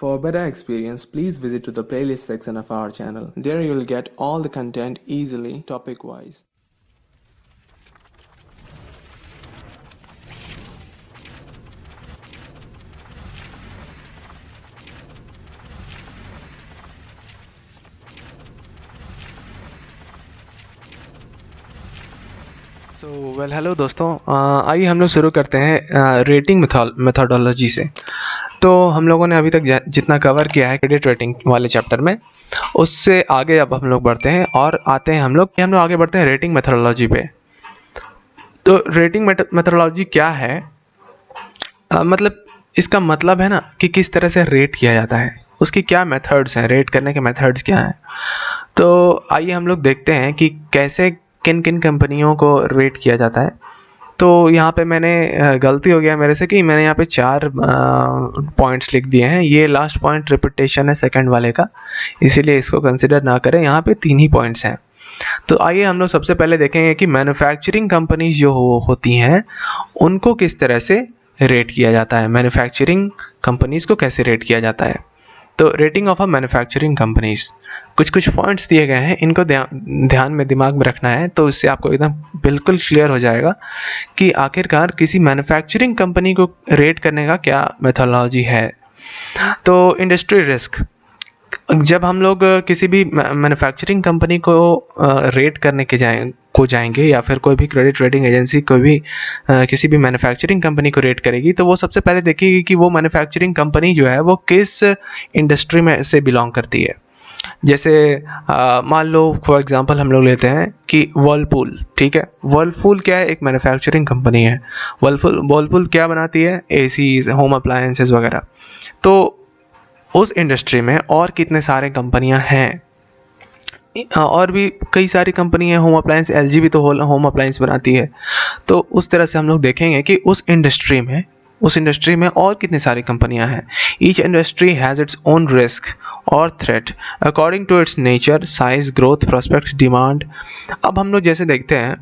For a better experience, please visit to the playlist section of our channel. There you'll get all the content easily, topic-wise. Hello दोस्तों, आइए हम लोग शुरू करते हैं rating methodology से। तो हम लोगों ने अभी तक जितना कवर किया है क्रेडिट रेटिंग वाले चैप्टर में, उससे आगे अब हम लोग बढ़ते हैं और आते हैं हम लोग आगे बढ़ते हैं रेटिंग मेथोडोलॉजी पे। तो रेटिंग मेथोडोलॉजी क्या है? मतलब इसका मतलब है ना कि किस तरह से रेट किया जाता है, उसकी क्या मेथड्स हैं, रेट करने के मेथड्स क्या हैं। तो आइए हम लोग देखते हैं कि कैसे किन किन कंपनियों को रेट किया जाता है। तो यहाँ पे मैंने गलती हो गया मेरे से कि मैंने यहाँ पे 4 पॉइंट्स लिख दिए हैं। ये लास्ट पॉइंट रिपीटेशन है सेकंड वाले का, इसीलिए इसको कंसिडर ना करें। यहाँ पे 3 ही पॉइंट्स हैं। तो आइए हम लोग सबसे पहले देखेंगे कि मैन्युफैक्चरिंग कंपनीज जो होती हैं उनको किस तरह से रेट किया जाता है, मैन्युफैक्चरिंग कंपनीज को कैसे रेट किया जाता है। तो rating of a manufacturing companies, कुछ पॉइंट्स दिए गए हैं, इनको ध्यान में दिमाग में रखना है। तो इससे आपको एकदम बिल्कुल क्लियर हो जाएगा कि आखिरकार किसी मैन्युफैक्चरिंग कंपनी को रेट करने का क्या मेथोडोलॉजी है। तो इंडस्ट्री रिस्क, जब हम लोग किसी भी मैन्युफैक्चरिंग कंपनी को रेट करने के जाएंगे या फिर कोई भी क्रेडिट रेटिंग एजेंसी कोई भी किसी भी मैन्युफैक्चरिंग कंपनी को रेट करेगी, तो वो सबसे पहले देखेगी कि वो मैन्युफैक्चरिंग कंपनी जो है वो किस इंडस्ट्री में से बिलोंग करती है। जैसे मान लो फॉर एग्जांपल हम लोग लेते हैं कि वर्लपूल, ठीक है। वर्लपूल क्या है? एक मैन्युफैक्चरिंग कंपनी है। वर्लपूल क्या बनाती है? एसीज, होम अप्लायंसेस वगैरह। तो उस इंडस्ट्री में और कितने सारे कंपनियां हैं, और भी कई सारी कंपनी है। होम अप्लायंस, एलजी भी तो होम अप्लायंस बनाती है। तो उस तरह से हम लोग देखेंगे कि उस इंडस्ट्री में और कितनी सारी कंपनियां हैं। Each industry has its own risk और threat according to its nature, size, growth, prospects, demand. अब हम लोग जैसे देखते हैं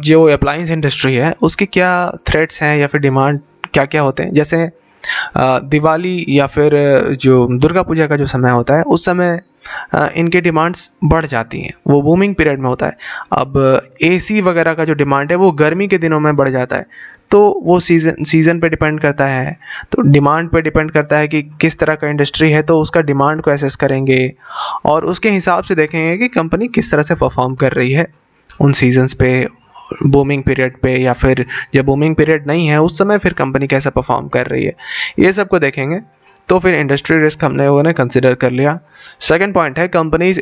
जो अप्लायंस इंडस्ट्री है उसके क्या थ्रेट्स हैं या फिर डिमांड क्या क्या होते हैं। जैसे दिवाली या फिर जो दुर्गा पूजा का जो समय होता है उस समय इनके डिमांड्स बढ़ जाती हैं, वो बूमिंग पीरियड में होता है। अब एसी वगैरह का जो डिमांड है वो गर्मी के दिनों में बढ़ जाता है। तो वो सीज़न पे डिपेंड करता है, तो डिमांड पे डिपेंड करता है कि किस तरह का इंडस्ट्री है, तो उसका डिमांड को एसेस करेंगे और उसके हिसाब से देखेंगे कि कंपनी किस तरह से परफॉर्म कर रही है उन सीजन्स पे, बूमिंग पीरियड पे, या फिर जब बूमिंग पीरियड नहीं है उस समय फिर कंपनी कैसा परफॉर्म कर रही है, ये सब को देखेंगे। तो फिर इंडस्ट्री रिस्क हम लोगों ने कंसिडर कर लिया। सेकंड पॉइंट है companies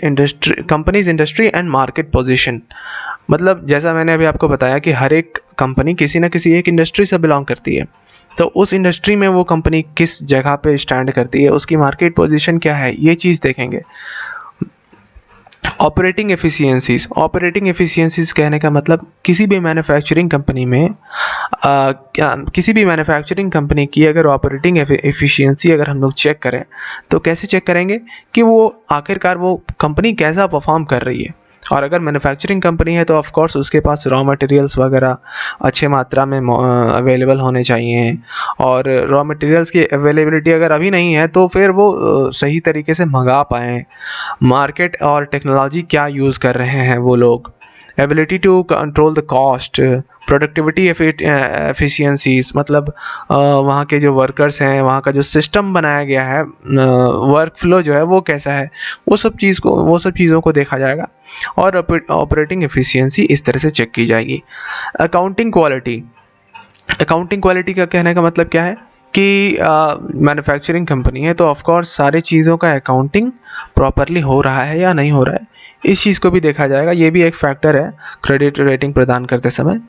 industry and market position. मतलब जैसा मैंने अभी आपको बताया कि हर एक कंपनी किसी न किसी एक इंडस्ट्री से बिलोंग करती है, तो उस इंडस्ट्री में वो कंपनी किस जगह पे स्टैंड करती है, उसकी मार्केट पोजीशन क्या है, ये चीज़ देखेंगे। ऑपरेटिंग एफिशिएंसीज कहने का मतलब किसी भी मैन्युफैक्चरिंग कंपनी की अगर ऑपरेटिंग एफिशिएंसी अगर हम लोग चेक करें तो कैसे चेक करेंगे कि वो आखिरकार वो कंपनी कैसा परफॉर्म कर रही है। और अगर मैन्युफैक्चरिंग कंपनी है तो ऑफ कोर्स उसके पास रॉ मटेरियल्स वगैरह अच्छे मात्रा में अवेलेबल होने चाहिए, और रॉ मटेरियल्स की अवेलेबिलिटी अगर अभी नहीं है तो फिर वो सही तरीके से मंगा पाएँ। मार्केट और टेक्नोलॉजी क्या यूज़ कर रहे हैं वो लोग, ability to control the cost, productivity efficiencies, मतलब वहाँ के जो वर्कर्स हैं, वहाँ का जो सिस्टम बनाया गया है, वर्क फ्लो जो है वो कैसा है, वो सब चीज़ों को देखा जाएगा और ऑपरेटिंग एफिशिएंसी इस तरह से चेक की जाएगी। अकाउंटिंग क्वालिटी का कहने का मतलब क्या है कि मैन्युफैक्चरिंग कंपनी है तो ऑफ कोर्स सारी चीज़ों का अकाउंटिंग प्रॉपरली हो रहा है या नहीं हो रहा है, इस चीज़ को भी देखा जाएगा। ये भी एक फैक्टर है क्रेडिट रेटिंग प्रदान करते समय।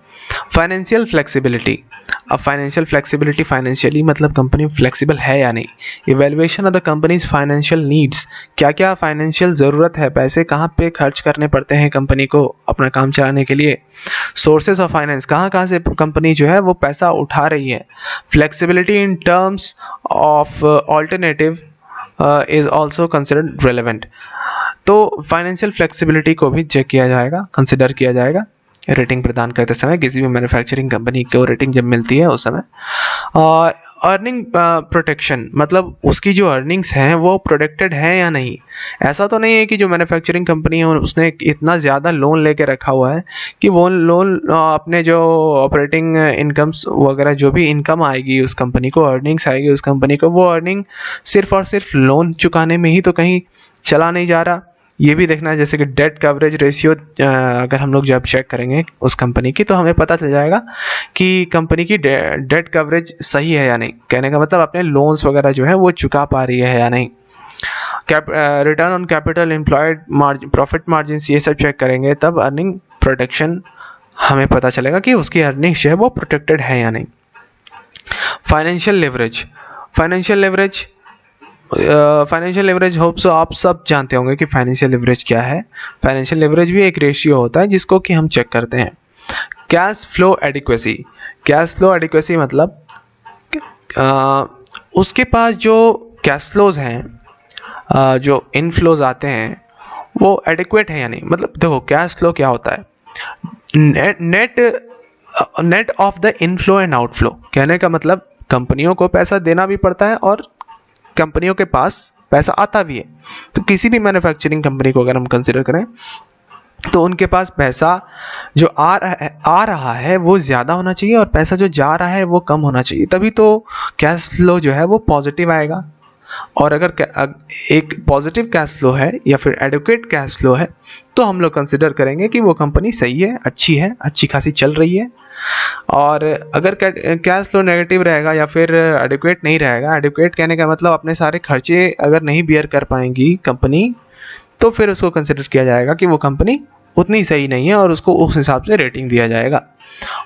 फाइनेंशियल फ्लेक्सिबिलिटी, अब फाइनेंशियली मतलब कंपनी फ्लेक्सिबल है या नहीं। Evaluation of the companies financial needs, क्या क्या फाइनेंशियल ज़रूरत है, पैसे कहाँ पे खर्च करने पड़ते हैं कंपनी को अपना काम चलाने के लिए। सोर्सेज ऑफ फाइनेंस, कहाँ से कंपनी जो है वो पैसा उठा रही है। Flexibility in terms of alternative is also considered relevant. तो फाइनेंशियल फ्लेक्सिबिलिटी को भी चेक किया जाएगा, कंसिडर किया जाएगा रेटिंग प्रदान करते समय। किसी भी मैन्युफैक्चरिंग कंपनी को रेटिंग जब मिलती है उस समय अर्निंग प्रोटेक्शन, मतलब उसकी जो अर्निंग्स हैं वो प्रोटेक्टेड है या नहीं। ऐसा तो नहीं है कि जो मैन्युफैक्चरिंग कंपनी है उसने इतना ज़्यादा लोन लेके रखा हुआ है कि वो लोन अपने जो ऑपरेटिंग इनकम्स वगैरह जो भी इनकम आएगी उस कंपनी को, अर्निंग्स आएगी उस कंपनी को, वो अर्निंग सिर्फ और सिर्फ लोन चुकाने में ही तो कहीं चला नहीं जा रहा। ये भी देखना है, जैसे कि डेट कवरेज रेशियो अगर हम लोग जब चेक करेंगे उस कंपनी की तो हमें पता चल जाएगा कि कंपनी की डेट कवरेज सही है या नहीं। कहने का मतलब अपने लोन्स वगैरह जो है वो चुका पा रही है या नहीं। Return on capital employed margin, profit margin, ये सब चेक करेंगे तब अर्निंग प्रोटेक्शन हमें पता चलेगा कि उसकी अर्निंग जो है वो प्रोटेक्टेड है या नहीं। Financial leverage, financial leverage hope so आप सब जानते होंगे कि फाइनेंशियल लेवरेज क्या है। फाइनेंशियल लेवरेज भी एक रेशियो होता है जिसको कि हम चेक करते हैं। Cash flow adequacy, cash flow adequacy मतलब उसके पास जो कैश फ्लोज हैं, जो इनफ्लोज आते हैं वो एडिक्वेट है या नहीं। मतलब देखो कैश फ्लो क्या होता है, net of the inflow and outflow. कहने का मतलब कंपनियों को पैसा देना भी पड़ता है और कंपनियों के पास पैसा आता भी है। तो किसी भी मैन्युफैक्चरिंग कंपनी को अगर हम कंसिडर करें तो उनके पास पैसा जो आ रहा है वो ज़्यादा होना चाहिए और पैसा जो जा रहा है वो कम होना चाहिए, तभी तो कैश फ्लो जो है वो पॉजिटिव आएगा। और अगर एक पॉजिटिव कैश फ्लो है या फिर एडुकेट कैश फ्लो है तो हम लोग कंसिडर करेंगे कि वो कंपनी सही है, अच्छी खासी चल रही है। और अगर कैश फ्लो नेगेटिव रहेगा या फिर एडुकेट नहीं रहेगा, एडुकेट कहने का मतलब अपने सारे खर्चे अगर नहीं बियर कर पाएंगी कंपनी, तो फिर उसको कंसिडर किया जाएगा कि वो कंपनी उतनी सही नहीं है और उसको उस हिसाब से रेटिंग दिया जाएगा।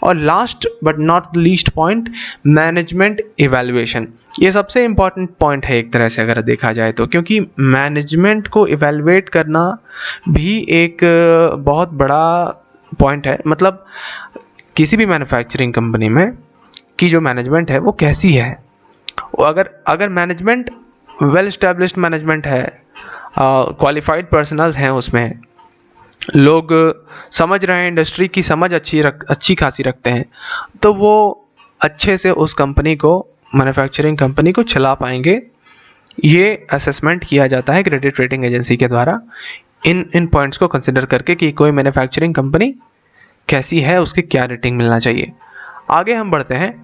और last but not least point, management evaluation. ये सबसे इम्पॉर्टेंट पॉइंट है एक तरह से अगर देखा जाए तो, क्योंकि मैनेजमेंट को इवैल्यूएट करना भी एक बहुत बड़ा पॉइंट है। मतलब किसी भी मैन्युफैक्चरिंग कंपनी में की जो मैनेजमेंट है वो कैसी है। अगर मैनेजमेंट वेल एस्टैब्लिश्ड मैनेजमेंट है, क्वालिफाइड पर्सनल हैं, उसमें लोग समझ रहे हैं, इंडस्ट्री की समझ अच्छी खासी रखते हैं, तो वो अच्छे से उस कंपनी को, मैन्युफैक्चरिंग कंपनी को चला पाएंगे। ये असेसमेंट किया जाता है क्रेडिट रेटिंग एजेंसी के द्वारा इन पॉइंट्स को कंसिडर करके कि कोई मैन्युफैक्चरिंग कंपनी कैसी है, उसकी क्या रेटिंग मिलना चाहिए। आगे हम बढ़ते हैं,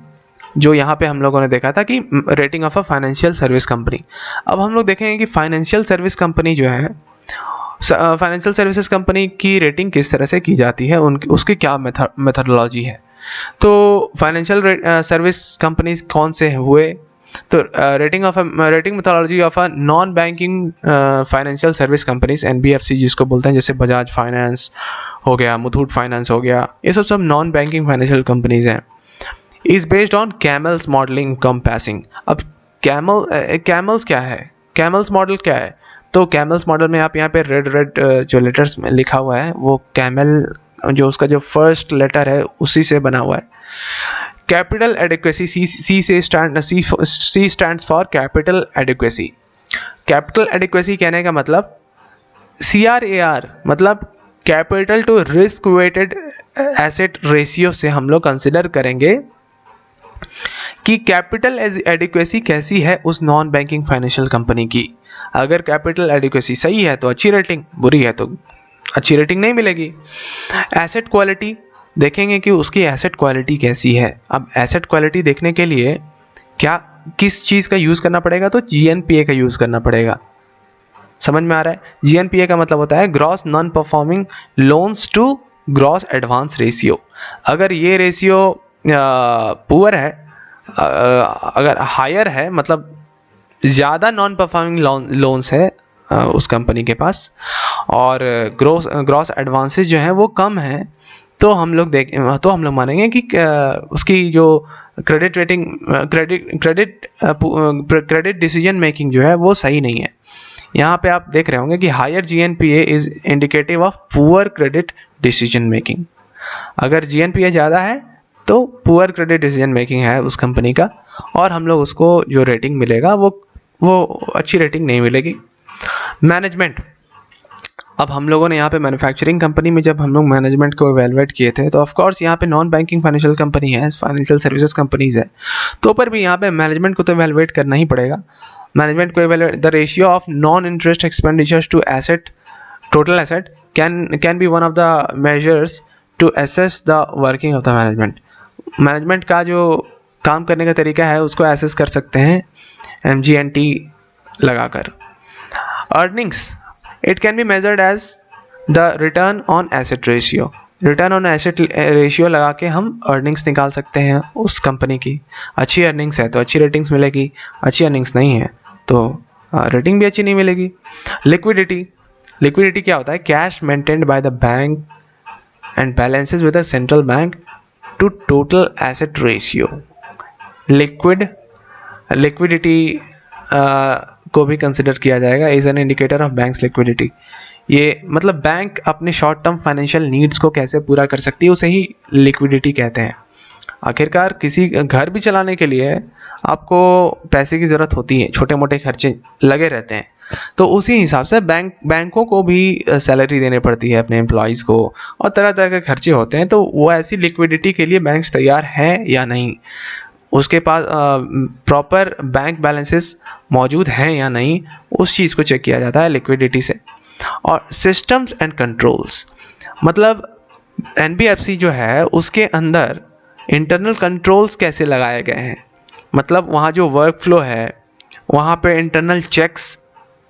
जो यहाँ पे हम लोगों ने देखा था कि rating of a financial service company. अब हम लोग देखेंगे कि फाइनेंशियल सर्विस कंपनी जो है, फाइनेंशियल सर्विसेज कंपनी की रेटिंग किस तरह से की जाती है, उसकी क्या मेथडोलॉजी है। तो फाइनेंशियल सर्विस कंपनीज कौन से हुए, तो rating methodology of a non banking financial service companies, NBFC जिसको बोलते हैं, जैसे बजाज फाइनेंस हो गया, मुथूट फाइनेंस हो गया, ये सब नॉन बैंकिंग फाइनेंशियल कंपनीज हैं। Is based on CAMELS modelling compassing. अब कैमल्स क्या है, कैमल्स मॉडल क्या है, तो कैमल्स मॉडल में आप यहाँ पे रेड जो लेटर्स में लिखा हुआ है वो कैमल, जो उसका जो फर्स्ट लेटर है उसी से बना हुआ है। Capital adequacy, C stands for capital adequacy. Capital adequacy कहने का मतलब CRAR, मतलब capital to risk weighted asset ratio से हम लोग कंसिडर करेंगे कि कैपिटल एडिक्वेसी कैसी है उस नॉन बैंकिंग फाइनेंशियल कंपनी की। अगर कैपिटल एडिक्वेसी सही है तो अच्छी रेटिंग, बुरी है तो अच्छी रेटिंग नहीं मिलेगी। एसेट क्वालिटी देखेंगे कि उसकी एसेट क्वालिटी कैसी है। अब एसेट क्वालिटी देखने के लिए किस चीज़ का यूज़ करना पड़ेगा, तो GNPA का यूज़ करना पड़ेगा। समझ में आ रहा है? GNPA का मतलब होता है gross non performing loans to gross advance ratio. अगर ये रेशियो पुअर है, अगर हायर है, मतलब ज़्यादा नॉन परफॉर्मिंग लोन्स है उस कंपनी के पास, और ग्रॉस एडवांसेस जो हैं वो कम हैं, तो हम लोग मानेंगे कि उसकी जो credit rating, credit decision making जो है वो सही नहीं है। यहाँ पे आप देख रहे होंगे कि higher GNPA is indicative of poor credit decision making. अगर GNPA ज़्यादा है तो पुअर क्रेडिट डिसीजन मेकिंग है उस कंपनी का, और हम लोग उसको जो रेटिंग मिलेगा वो अच्छी रेटिंग नहीं मिलेगी। मैनेजमेंट, अब हम लोगों ने यहाँ पे मैन्युफैक्चरिंग कंपनी में जब हम लोग मैनेजमेंट को इवेलुएट किए थे, तो ऑफ कोर्स यहाँ पे नॉन बैंकिंग फाइनेंशियल कंपनी है, फाइनेंशियल सर्विसेज कंपनीज है, तो पर भी यहाँ पे मैनेजमेंट को तो इवेलुएट करना ही पड़ेगा। मैनेजमेंट को evaluate the ratio of non interest expenditures to asset total asset can be one of the measures to assess the working of the management. मैनेजमेंट का जो काम करने का तरीका है उसको एसेस कर सकते हैं MGNT लगाकर। Earnings, it can be measured as the return on asset ratio. Return on asset ratio लगा के हम अर्निंग्स निकाल सकते हैं उस कंपनी की। अच्छी अर्निंग्स है तो अच्छी रेटिंग्स मिलेगी, अच्छी अर्निंग्स नहीं है तो रेटिंग भी अच्छी नहीं मिलेगी। लिक्विडिटी, लिक्विडिटी क्या होता है? Cash maintained by the bank and balances with the central bank to total asset ratio. Liquidity को भी कंसिडर किया जाएगा is an indicator of banks liquidity. ये मतलब बैंक अपने शॉर्ट टर्म फाइनेंशियल नीड्स को कैसे पूरा कर सकती है उसे ही लिक्विडिटी कहते हैं। आखिरकार किसी घर भी चलाने के लिए आपको पैसे की ज़रूरत होती है, छोटे मोटे खर्चे लगे रहते हैं, तो उसी हिसाब से बैंकों को भी सैलरी देने पड़ती है अपने एम्प्लॉयज़ को, और तरह तरह के खर्चे होते हैं। तो वो ऐसी लिक्विडिटी के लिए बैंक्स तैयार हैं या नहीं, उसके पास प्रॉपर बैंक बैलेंसेस मौजूद हैं या नहीं, उस चीज़ को चेक किया जाता है लिक्विडिटी से। और सिस्टम्स एंड कंट्रोल्स, मतलब NBFC जो है उसके अंदर इंटरनल कंट्रोल्स कैसे लगाए गए हैं, मतलब वहाँ जो वर्क फ्लो है वहाँ पे इंटरनल चेक्स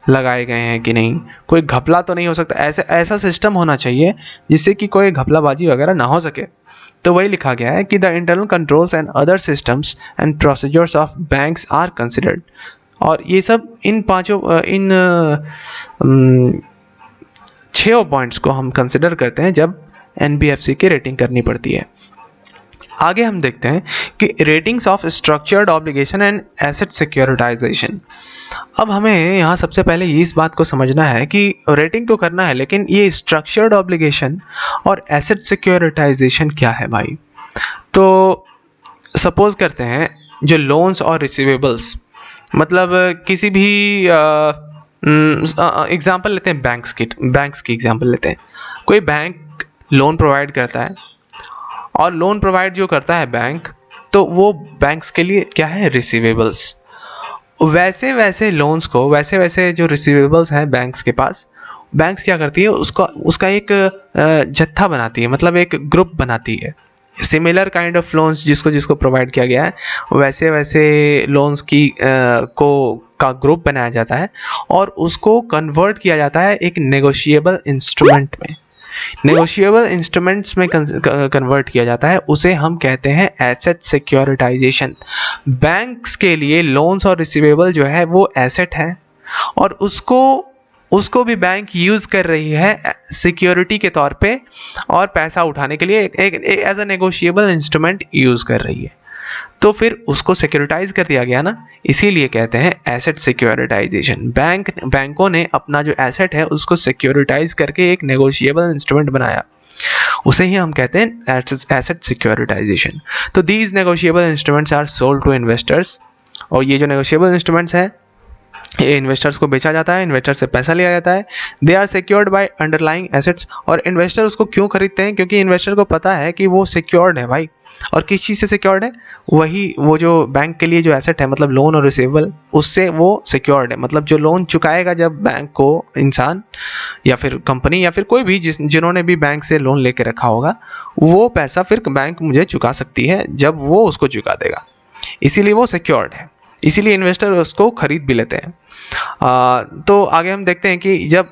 लगाए गए हैं कि नहीं, कोई घपला तो नहीं हो सकता। ऐसा सिस्टम होना चाहिए जिससे कि कोई घपलाबाजी वगैरह ना हो सके। तो वही लिखा गया है कि the internal controls and other systems and procedures of banks are considered. और ये सब इन छह पॉइंट्स को हम कंसिडर करते हैं जब NBFC की रेटिंग करनी पड़ती है। आगे हम देखते हैं कि ratings of structured obligation and asset securitisation. अब हमें यहाँ सबसे पहले ये इस बात को समझना है कि रेटिंग तो करना है, लेकिन ये स्ट्रक्चर्ड ऑब्लिगेशन और एसेट सिक्योरिटाइजेशन क्या है भाई। तो सपोज करते हैं जो लोन्स और रिसीवेबल्स, मतलब किसी भी एग्जांपल लेते हैं बैंक्स की एग्जांपल लेते हैं। कोई बैंक लोन प्रोवाइड करता है, और लोन प्रोवाइड जो करता है बैंक, तो वो बैंक्स के लिए क्या है? रिसीवेबल्स। वैसे वैसे लोन्स को, वैसे वैसे जो रिसीवेबल्स हैं बैंक्स के पास, बैंक्स क्या करती है उसका एक जत्था बनाती है, मतलब एक ग्रुप बनाती है। सिमिलर काइंड ऑफ लोन्स जिसको प्रोवाइड किया गया है वैसे वैसे लोन्स की का ग्रुप बनाया जाता है, और उसको कन्वर्ट किया जाता है एक नेगोशिएबल इंस्ट्रूमेंट में। नेगोशिएबल इंस्ट्रूमेंट्स में कन्वर्ट किया जाता है, उसे हम कहते हैं एसेट सिक्योरिटाइजेशन। बैंक्स के लिए लोन्स और रिसीवेबल जो है वो एसेट है, और उसको भी बैंक यूज़ कर रही है सिक्योरिटी के तौर पे, और पैसा उठाने के लिए एक as a negotiable instrument use कर रही है। तो फिर उसको सिक्योरिटाइज कर दिया गया ना, इसीलिए कहते हैं एसेट सिक्योरिटाइजेशन। बैंकों ने अपना जो एसेट है उसको सिक्योरिटाइज करके एक नेगोशिएबल इंस्ट्रूमेंट बनाया, उसे ही हम कहते हैं एसेट सिक्योरिटाइजेशन। तो these negotiable instruments are sold to investors, और ये जो नेगोशिएबल इंस्ट्रूमेंट्स हैं ये इन्वेस्टर्स को बेचा जाता है, इन्वेस्टर से पैसा लिया जाता है। They are secured by underlying assets, और इन्वेस्टर उसको क्यों खरीदते हैं? क्योंकि इन्वेस्टर को पता है कि वो सिक्योर्ड है भाई। और किस चीज़ से सिक्योर्ड है? वो जो बैंक के लिए जो एसेट है, मतलब लोन और रिसीवेबल, उससे वो सिक्योर्ड है। मतलब जो लोन चुकाएगा जब बैंक को इंसान या फिर कंपनी या फिर कोई भी जिन्होंने भी बैंक से लोन लेके रखा होगा, वो पैसा फिर बैंक मुझे चुका सकती है जब वो उसको चुका देगा, इसीलिए वो सिक्योर्ड है, इसीलिए इन्वेस्टर उसको खरीद भी लेते हैं। तो आगे हम देखते हैं कि जब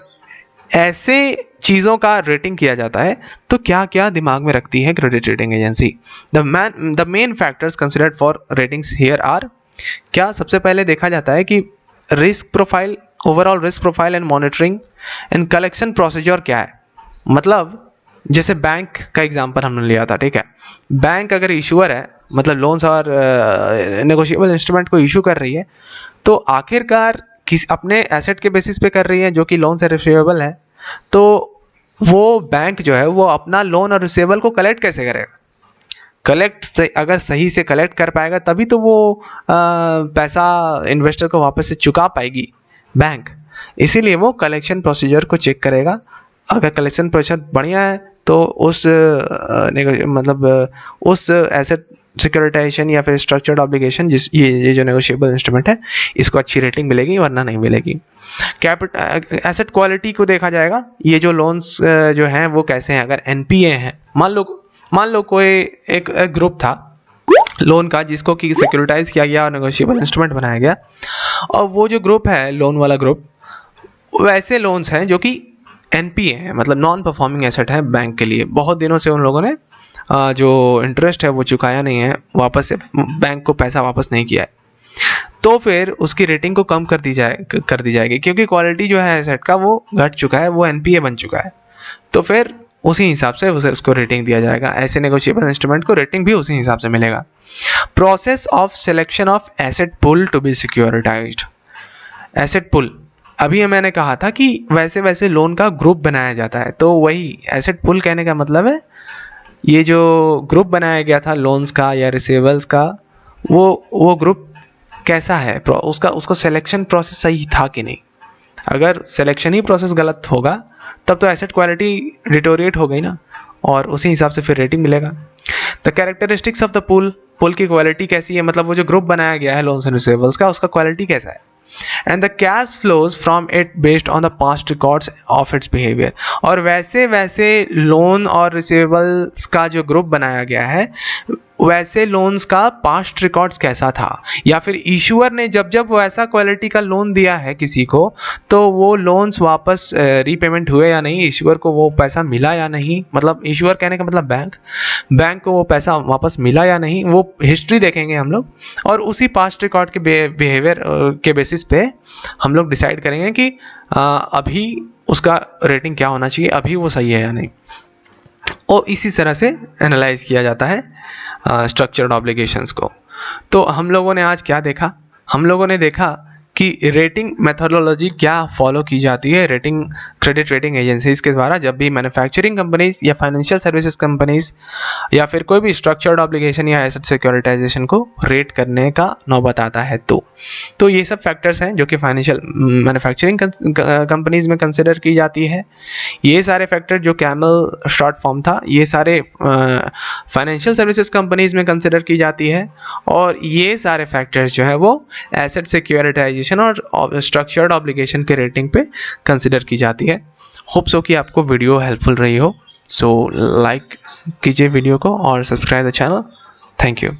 ऐसे चीज़ों का रेटिंग किया जाता है तो क्या क्या दिमाग में रखती है credit rating agency. The main factors considered for ratings here are, क्या सबसे पहले देखा जाता है कि risk profile, overall risk profile and monitoring and collection procedure क्या है। मतलब जैसे बैंक का एग्जांपल हमने लिया था, ठीक है, बैंक अगर इशूअर है, मतलब लोन्स और नेगोशिएबल इंस्ट्रूमेंट को इशू कर रही है, तो आखिरकार अपने एसेट के बेसिस पे कर रही है जो कि लोन से रिसीवेबल है, तो वो बैंक जो है वो अपना लोन और रिसीवेबल को कलेक्ट कैसे करेगा? कलेक्ट से अगर सही से कलेक्ट कर पाएगा तभी तो वो पैसा इन्वेस्टर को वापस से चुका पाएगी बैंक। इसीलिए वो कलेक्शन प्रोसीजर को चेक करेगा अगर कलेक्शन प्रतिशत बढ़िया है तो उस एसेट सिक्योरिटाइजेशन या फिर स्ट्रक्चर्ड ऑब्लिगेशन ये जो नेगोशिएबल इंस्ट्रूमेंट है इसको अच्छी रेटिंग मिलेगी, वरना नहीं मिलेगी। एसेट क्वालिटी को देखा जाएगा, ये जो लोन्स जो हैं वो कैसे हैं। अगर एनपीए हैं, मान लो कोई एक ग्रुप था लोन का जिसको कि सिक्योरिटाइज किया गया और नेगोशिएबल इंस्ट्रूमेंट बनाया गया, और वो जो ग्रुप है लोन वाला ग्रुप, वैसे लोन्स हैं जो कि एनपीए हैं, मतलब नॉन परफॉर्मिंग एसेट है बैंक के लिए। बहुत दिनों से उन लोगों ने जो इंटरेस्ट है वो चुकाया नहीं है, वापस से बैंक को पैसा वापस नहीं किया है, तो फिर उसकी रेटिंग को कम कर दी जाएगी, क्योंकि क्वालिटी जो है एसेट का वो घट चुका है, वो एनपीए बन चुका है। तो फिर उसी हिसाब से उसको रेटिंग दिया जाएगा। ऐसे नेगोशिएबल इंस्ट्रूमेंट को रेटिंग भी उसी हिसाब से मिलेगा। Process of selection of asset pool to be securitised. Asset pool, अभी मैंने कहा था कि वैसे लोन का ग्रुप बनाया जाता है, तो वही एसेट पुल कहने का मतलब है ये जो ग्रुप बनाया गया था लोन्स का या रिसीवेबल्स का, वो ग्रुप कैसा है, उसका सिलेक्शन प्रोसेस सही था कि नहीं। अगर सिलेक्शन ही प्रोसेस गलत होगा तब तो एसेट क्वालिटी डिटोरिएट हो गई ना, और उसी हिसाब से फिर रेटिंग मिलेगा। द कैरेक्टरिस्टिक्स ऑफ द पुल की क्वालिटी कैसी है, मतलब वो जो ग्रुप बनाया गया है लोन्स एंड रिसीवेबल्स का, उसका क्वालिटी कैसा है। And the cash flows from it based on the past records of its behaviour. और वैसे लोन और रिसीवेबल्स का जो ग्रुप बनाया गया है, वैसे लोन्स का पास्ट रिकॉर्ड्स कैसा था, या फिर इशूअर ने जब वो ऐसा क्वालिटी का लोन दिया है किसी को, तो वो लोन्स वापस रीपेमेंट हुए या नहीं, इशूअर को वो पैसा मिला या नहीं, मतलब इशूअर कहने का मतलब बैंक को वो पैसा वापस मिला या नहीं, वो हिस्ट्री देखेंगे हम लोग, और उसी पास्ट रिकॉर्ड के बिहेवियर के बेसिस पे हम लोग डिसाइड करेंगे कि अभी उसका रेटिंग क्या होना चाहिए, अभी वो सही है या नहीं। और इसी तरह से एनालाइज किया जाता है स्ट्रक्चर्ड ऑब्लिगेशंस को। तो हम लोगों ने आज क्या देखा, हम लोगों ने देखा कि रेटिंग मेथोडोलॉजी क्या फॉलो की जाती है क्रेडिट रेटिंग एजेंसीज के द्वारा, जब भी मैन्युफैक्चरिंग कंपनीज या फाइनेंशियल सर्विसेज कंपनीज या फिर कोई भी स्ट्रक्चर्ड ऑब्लिगेशन या एसेट सिक्योरिटाइजेशन को रेट करने का नौबत आता है। तो ये सब फैक्टर्स हैं जो कि फाइनेंशियल मैन्युफैक्चरिंग कंपनीज में कंसिडर की जाती है। ये सारे फैक्टर जो कैमल शॉर्ट फॉर्म था, ये सारे फाइनेंशियल सर्विसेज कंपनीज में कंसिडर की जाती है, और ये सारे फैक्टर्स जो है वो एसेट सिक्योरिटाइजेशन और स्ट्रक्चर्ड ऑब्लिगेशन के रेटिंग पे कंसिडर की जाती है। होप सो कि आपको वीडियो हेल्पफुल रही हो। सो लाइक कीजिए वीडियो को और subscribe the channel. Thank you.